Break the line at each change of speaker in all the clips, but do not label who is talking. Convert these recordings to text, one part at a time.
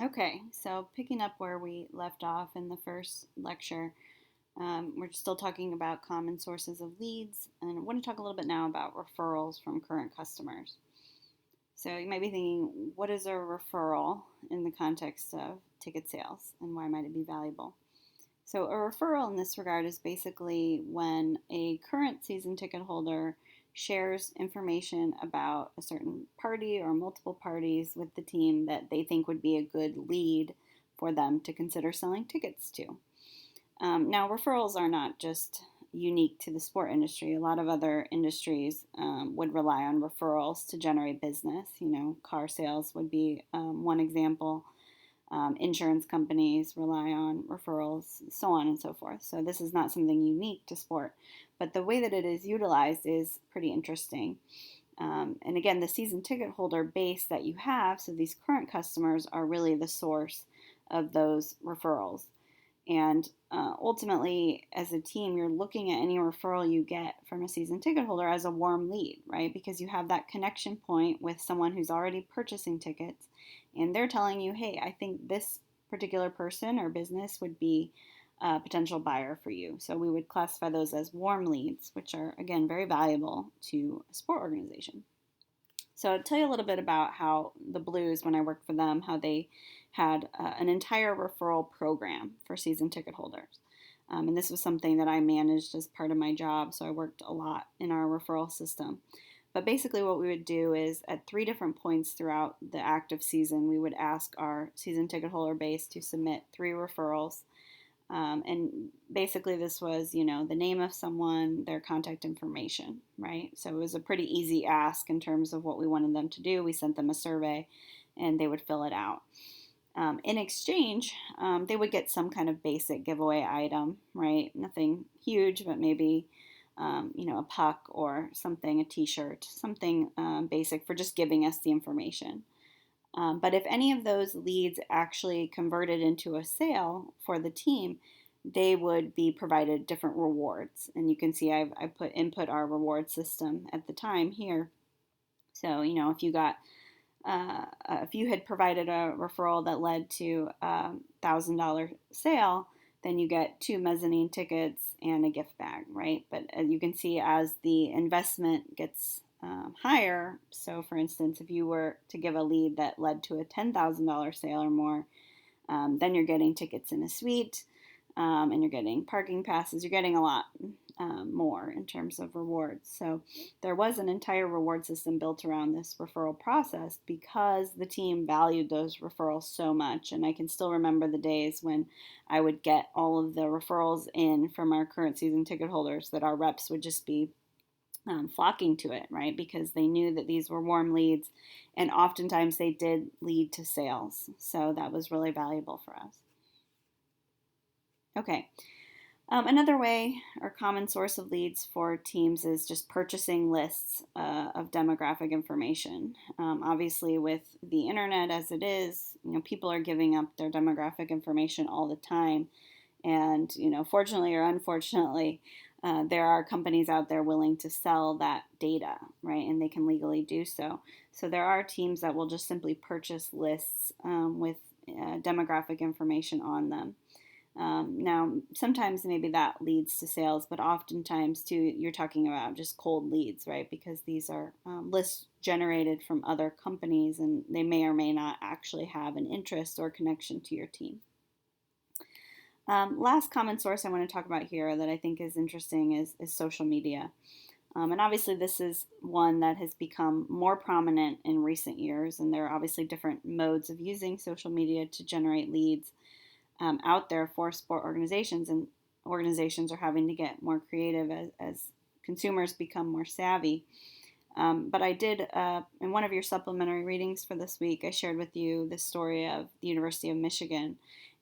Okay, so picking up where we left off in the first lecture, we're still talking about common sources of leads, and I want to talk a little bit now about referrals from current customers. So you might be thinking, what is a referral in the context of ticket sales, and why might it be valuable? So a referral in this regard is basically when a current season ticket holder shares information about a certain party or multiple parties with the team that they think would be a good lead for them to consider selling tickets to. Now, referrals are not just unique to the sport industry. A lot of other industries would rely on referrals to generate business. Car sales would be one example. Insurance companies rely on referrals, so on and so forth. So this is not something unique to sport, but the way that it is utilized is pretty interesting. And again, the season ticket holder base that you have, so these current customers are really the source of those referrals. And ultimately, as a team, you're looking at any referral you get from a season ticket holder as a warm lead, right? Because you have that connection point with someone who's already purchasing tickets, and they're telling you, hey, I think this particular person or business would be a potential buyer for you. So we would classify those as warm leads, which are, again, very valuable to a sport organization. So I'll tell you a little bit about how the Blues, when I worked for them, how they had an entire referral program for season ticket holders. And this was something that I managed as part of my job, so I worked a lot in our referral system. But basically, what we would do is at three different points throughout the active season, we would ask our season ticket holder base to submit three referrals. And basically, this was, the name of someone, their contact information, right? So it was a pretty easy ask in terms of what we wanted them to do. We sent them a survey and they would fill it out. In exchange, they would get some kind of basic giveaway item, right? Nothing huge, but maybe, a puck or something, a t shirt, something basic for just giving us the information. But if any of those leads actually converted into a sale for the team, they would be provided different rewards. And you can see I put input our reward system at the time here. So, if you had provided a referral that led to $1,000 sale, then you get two mezzanine tickets and a gift bag, right? But you can see as the investment gets higher, so for instance, if you were to give a lead that led to a $10,000 sale or more, then you're getting tickets in a suite, and you're getting parking passes. You're getting a lot more in terms of rewards. So there was an entire reward system built around this referral process because the team valued those referrals so much. And I can still remember the days when I would get all of the referrals in from our current season ticket holders that our reps would just be flocking to it, right? Because they knew that these were warm leads, and oftentimes they did lead to sales. So that was really valuable for us. Okay. Another way or common source of leads for teams is just purchasing lists of demographic information. Obviously, with the internet as it is, people are giving up their demographic information all the time, and fortunately or unfortunately, there are companies out there willing to sell that data, right? And they can legally do so. So there are teams that will just simply purchase lists with demographic information on them. Now, sometimes maybe that leads to sales, but oftentimes too, you're talking about just cold leads, right? Because these are lists generated from other companies, and they may or may not actually have an interest or connection to your team. Last common source I want to talk about here that I think is interesting is social media. And obviously, this is one that has become more prominent in recent years, and there are obviously different modes of using social media to generate leads out there for sport organizations, and organizations are having to get more creative as consumers become more savvy. But I did, in one of your supplementary readings for this week, I shared with you the story of the University of Michigan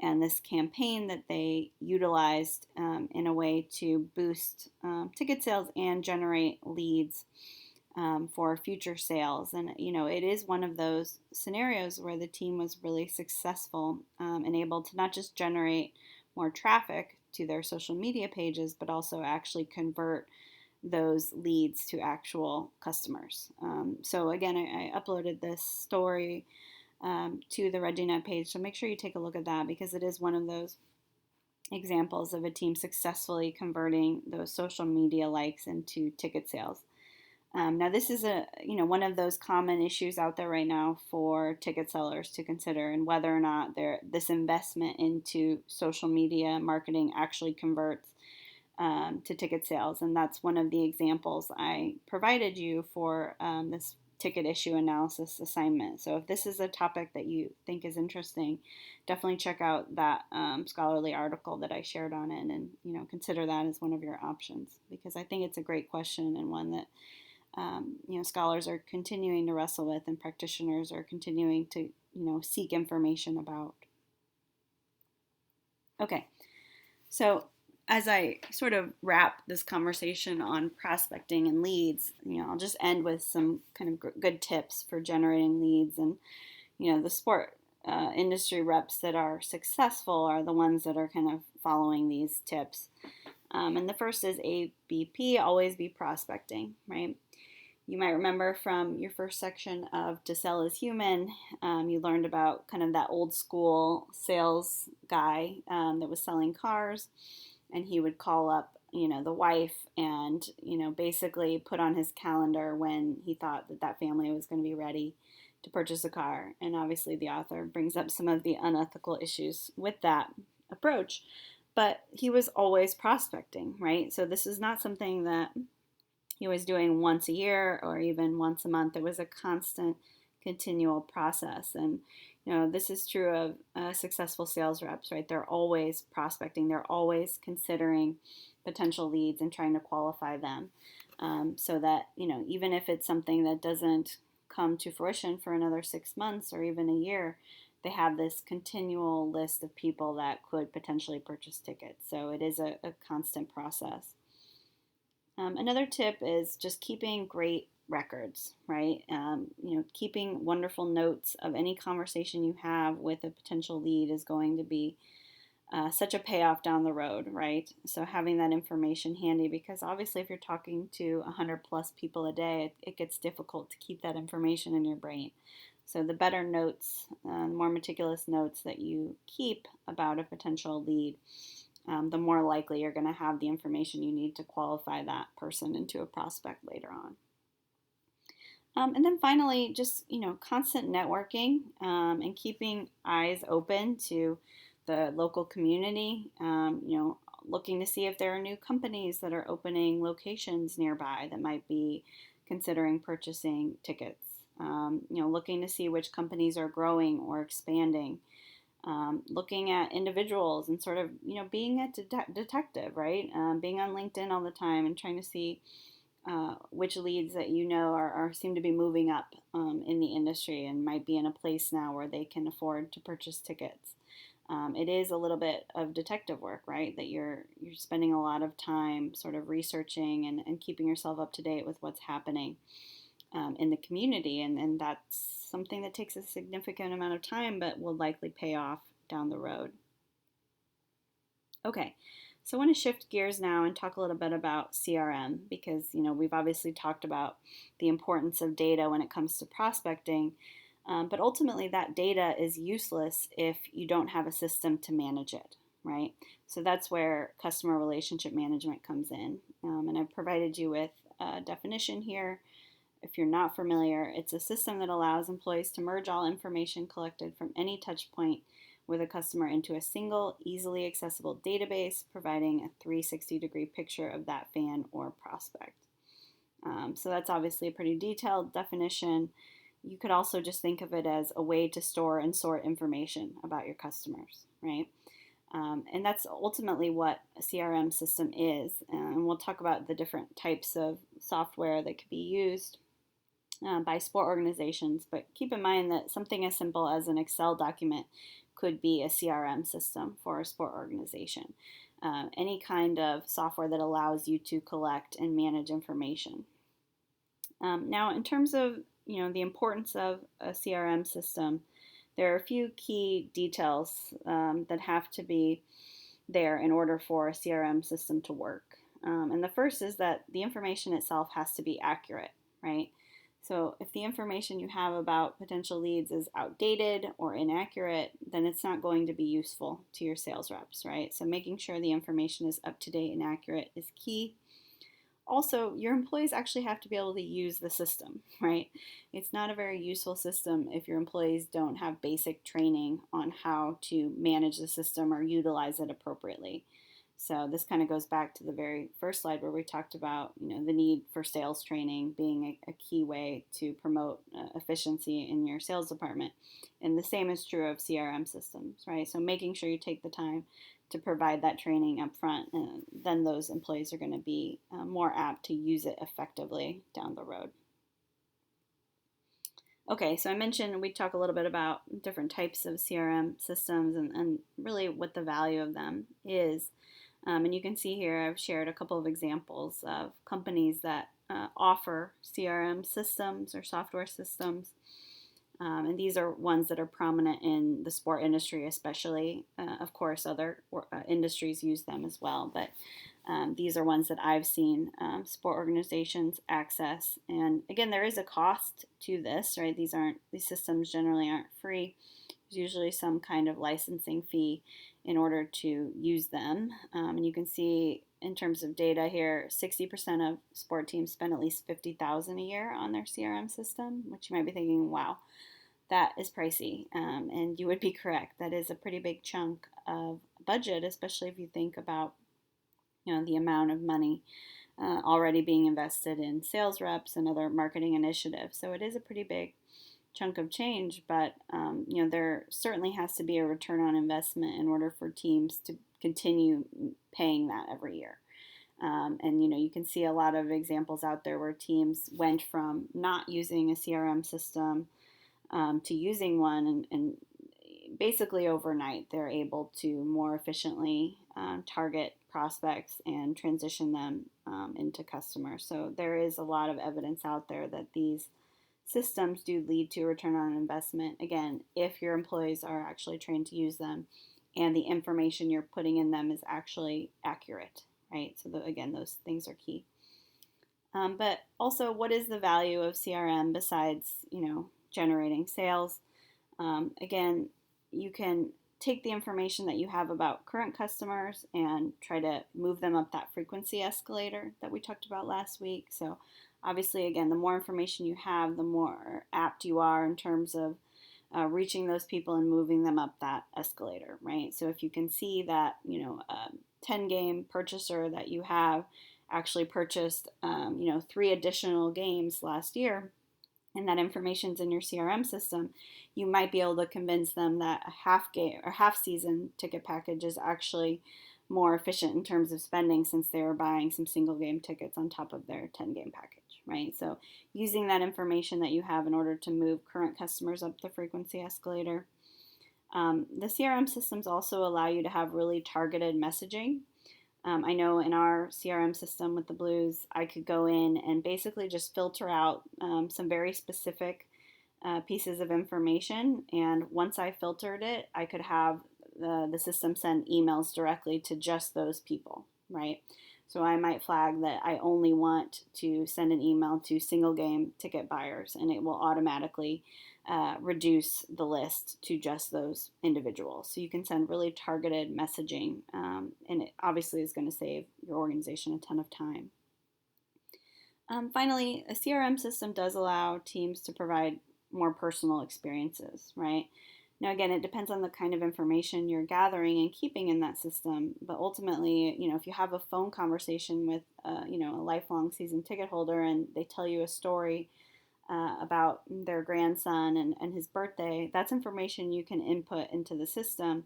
and this campaign that they utilized in a way to boost ticket sales and generate leads for future sales. And, it is one of those scenarios where the team was really successful and able to not just generate more traffic to their social media pages, but also actually convert those leads to actual customers. So again, I uploaded this story to the ReadyNet page. So make sure you take a look at that, because it is one of those examples of a team successfully converting those social media likes into ticket sales. Now, this is one of those common issues out there right now for ticket sellers to consider, and whether or not this investment into social media marketing actually converts to ticket sales. And that's one of the examples I provided you for this ticket issue analysis assignment. So if this is a topic that you think is interesting, definitely check out that scholarly article that I shared on it, and consider that as one of your options, because I think it's a great question, and one that scholars are continuing to wrestle with, and practitioners are continuing to seek information about. Okay, so as I sort of wrap this conversation on prospecting and leads, I'll just end with some kind of good tips for generating leads. And the sport industry reps that are successful are the ones that are kind of following these tips. And the first is ABP, always be prospecting, right? You might remember from your first section of To Sell is Human, you learned about kind of that old school sales guy that was selling cars, and he would call up, the wife, and, basically put on his calendar when he thought that family was going to be ready to purchase a car. And obviously the author brings up some of the unethical issues with that approach, but he was always prospecting, right? So this is not something that he was doing once a year or even once a month. It was a constant, continual process. And, this is true of successful sales reps, right? They're always prospecting. They're always considering potential leads and trying to qualify them, so that, even if it's something that doesn't come to fruition for another 6 months or even a year, they have this continual list of people that could potentially purchase tickets. So it is a constant process. Another tip is just keeping great records, right? Keeping wonderful notes of any conversation you have with a potential lead is going to be such a payoff down the road, right? So having that information handy, because obviously if you're talking to 100 plus people a day, it gets difficult to keep that information in your brain. So the better notes, more meticulous notes that you keep about a potential lead, the more likely you're going to have the information you need to qualify that person into a prospect later on. And then finally, just, constant networking and keeping eyes open to the local community, looking to see if there are new companies that are opening locations nearby that might be considering purchasing tickets, looking to see which companies are growing or expanding. Looking at individuals and sort of, being a detective, right? Being on LinkedIn all the time and trying to see which leads that are seem to be moving up in the industry and might be in a place now where they can afford to purchase tickets. It is a little bit of detective work, right? That you're spending a lot of time sort of researching and keeping yourself up to date with what's happening in the community, and that's something that takes a significant amount of time but will likely pay off down the road. Okay, so I want to shift gears now and talk a little bit about CRM, because we've obviously talked about the importance of data when it comes to prospecting, but ultimately that data is useless if you don't have a system to manage it, right? So that's where customer relationship management comes in, and I've provided you with a definition here. If you're not familiar, it's a system that allows employees to merge all information collected from any touch point with a customer into a single, easily accessible database, providing a 360-degree picture of that fan or prospect. So that's obviously a pretty detailed definition. You could also just think of it as a way to store and sort information about your customers, right? And that's ultimately what a CRM system is. And we'll talk about the different types of software that could be used by sport organizations, but keep in mind that something as simple as an Excel document could be a CRM system for a sport organization. Any kind of software that allows you to collect and manage information. Now, in terms of the importance of a CRM system, there are a few key details that have to be there in order for a CRM system to work. And the first is that the information itself has to be accurate, right? So if the information you have about potential leads is outdated or inaccurate, then it's not going to be useful to your sales reps, right? So making sure the information is up to date and accurate is key. Also, your employees actually have to be able to use the system, right? It's not a very useful system if your employees don't have basic training on how to manage the system or utilize it appropriately. So this kind of goes back to the very first slide where we talked about, the need for sales training being a key way to promote efficiency in your sales department. And the same is true of CRM systems, right? So making sure you take the time to provide that training up front, and then those employees are going to be more apt to use it effectively down the road. Okay, so I mentioned we'd talk a little bit about different types of CRM systems and really what the value of them is. And you can see here I've shared a couple of examples of companies that offer CRM systems or software systems. And these are ones that are prominent in the sport industry, especially. Of course, other industries use them as well, but these are ones that I've seen sport organizations access. And again, there is a cost to this, right? These systems generally aren't free. There's usually some kind of licensing fee in order to use them. And you can see in terms of data here, 60% of sport teams spend at least $50,000 a year on their CRM system, which you might be thinking, wow, that is pricey. And you would be correct. That is a pretty big chunk of budget, especially if you think about the amount of money already being invested in sales reps and other marketing initiatives. So it is a pretty big chunk of change, but there certainly has to be a return on investment in order for teams to continue paying that every year. And you can see a lot of examples out there where teams went from not using a CRM system to using one, and basically overnight they're able to more efficiently target prospects and transition them into customers. So there is a lot of evidence out there that these systems do lead to a return on investment, again, if your employees are actually trained to use them and the information you're putting in them is actually accurate, right? So again, those things are key. But also, what is the value of CRM besides, generating sales? Again, you can take the information that you have about current customers and try to move them up that frequency escalator that we talked about last week. So obviously, again, the more information you have, the more apt you are in terms of reaching those people and moving them up that escalator, right? So if you can see that, a 10-game purchaser that you have actually purchased, 3 additional games last year, and that information's in your CRM system, you might be able to convince them that a half season ticket package is actually more efficient in terms of spending, since they were buying some single game tickets on top of their 10-game package, right? So using that information that you have in order to move current customers up the frequency escalator. The CRM systems also allow you to have really targeted messaging. I know in our CRM system with the Blues, I could go in and basically just filter out some very specific pieces of information. And once I filtered it, I could have the system send emails directly to just those people, right? So I might flag that I only want to send an email to single game ticket buyers, and it will automatically reduce the list to just those individuals. So you can send really targeted messaging, and it obviously is going to save your organization a ton of time. Finally, a CRM system does allow teams to provide more personal experiences, right? Now, again, it depends on the kind of information you're gathering and keeping in that system. But ultimately, if you have a phone conversation with, a lifelong season ticket holder and they tell you a story about their grandson and his birthday, that's information you can input into the system.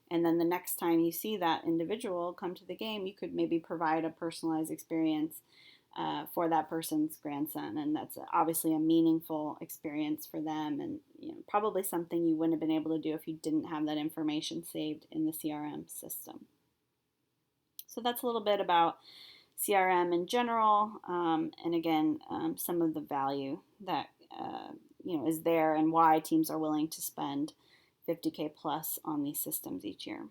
And then the next time you see that individual come to the game, you could maybe provide a personalized experience for that person's grandson, and that's obviously a meaningful experience for them, and probably something you wouldn't have been able to do if you didn't have that information saved in the CRM system. So that's a little bit about CRM in general, and again, some of the value that is there and why teams are willing to spend $50K plus on these systems each year.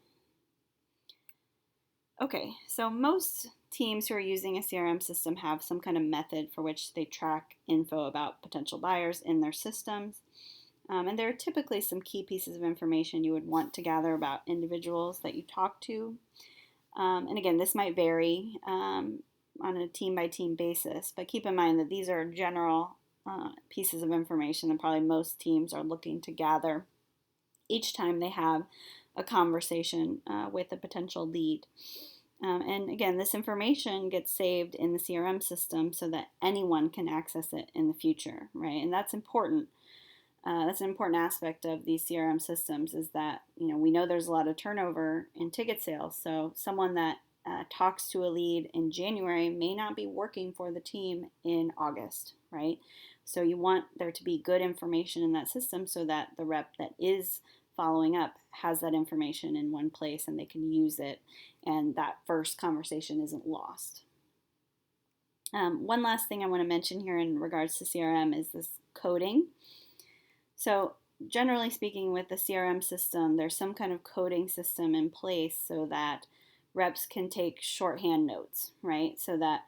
Okay, so most teams who are using a CRM system have some kind of method for which they track info about potential buyers in their systems. And there are typically some key pieces of information you would want to gather about individuals that you talk to. And again, this might vary on a team-by-team basis, but keep in mind that these are general pieces of information that probably most teams are looking to gather each time they have a conversation with a potential lead. And again, this information gets saved in the CRM system so that anyone can access it in the future, right? And that's important. That's an important aspect of these CRM systems is that, we know there's a lot of turnover in ticket sales. So someone that talks to a lead in January may not be working for the team in August, right? So you want there to be good information in that system so that the rep that is following up has that information in one place and they can use it and that first conversation isn't lost. One last thing I want to mention here in regards to CRM is this coding. So generally speaking, with the CRM system, there's some kind of coding system in place so that reps can take shorthand notes, right? So that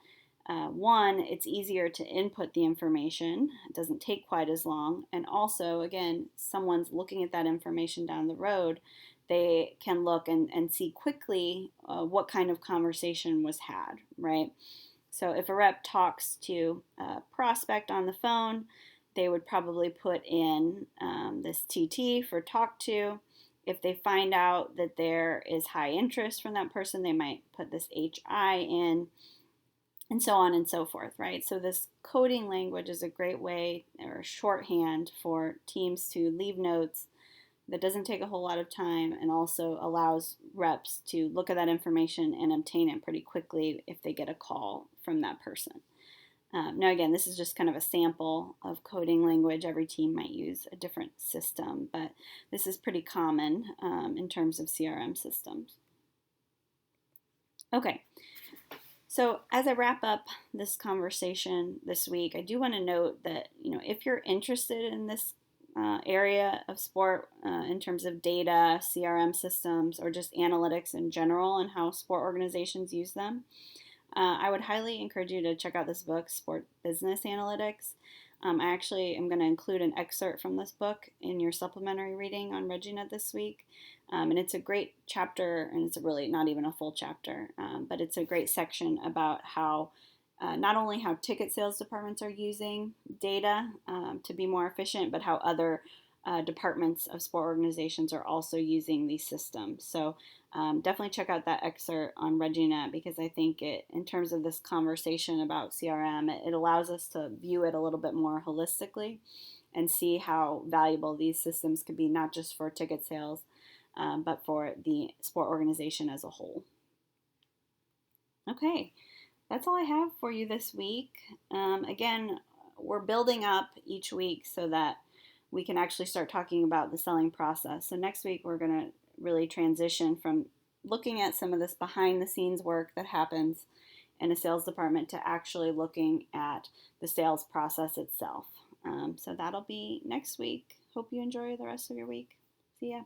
one, it's easier to input the information. It doesn't take quite as long. And also, again, someone's looking at that information down the road. They can look and see quickly what kind of conversation was had, right? So if a rep talks to a prospect on the phone, they would probably put in this TT for talk to. If they find out that there is high interest from that person, they might put this HI in, and so on and so forth, right? So this coding language is a great way or a shorthand for teams to leave notes that doesn't take a whole lot of time and also allows reps to look at that information and obtain it pretty quickly if they get a call from that person. Now, again, this is just kind of a sample of coding language. Every team might use a different system, but this is pretty common in terms of CRM systems. Okay, so as I wrap up this conversation this week, I do want to note that, if you're interested in this area of sport in terms of data, CRM systems, or just analytics in general and how sport organizations use them, I would highly encourage you to check out this book, Sport Business Analytics. I actually am going to include an excerpt from this book in your supplementary reading on RegieNet this week. And it's a great chapter, and it's really not even a full chapter, but it's a great section about how not only how ticket sales departments are using data to be more efficient, but how other departments of sport organizations are also using these systems. So definitely check out that excerpt on RegieNet because I think it, in terms of this conversation about CRM, it allows us to view it a little bit more holistically and see how valuable these systems could be, not just for ticket sales, but for the sport organization as a whole. Okay, that's all I have for you this week. Again, we're building up each week so that we can actually start talking about the selling process. So next week, we're going to really transition from looking at some of this behind the scenes work that happens in a sales department to actually looking at the sales process itself. So that'll be next week. Hope you enjoy the rest of your week. See ya.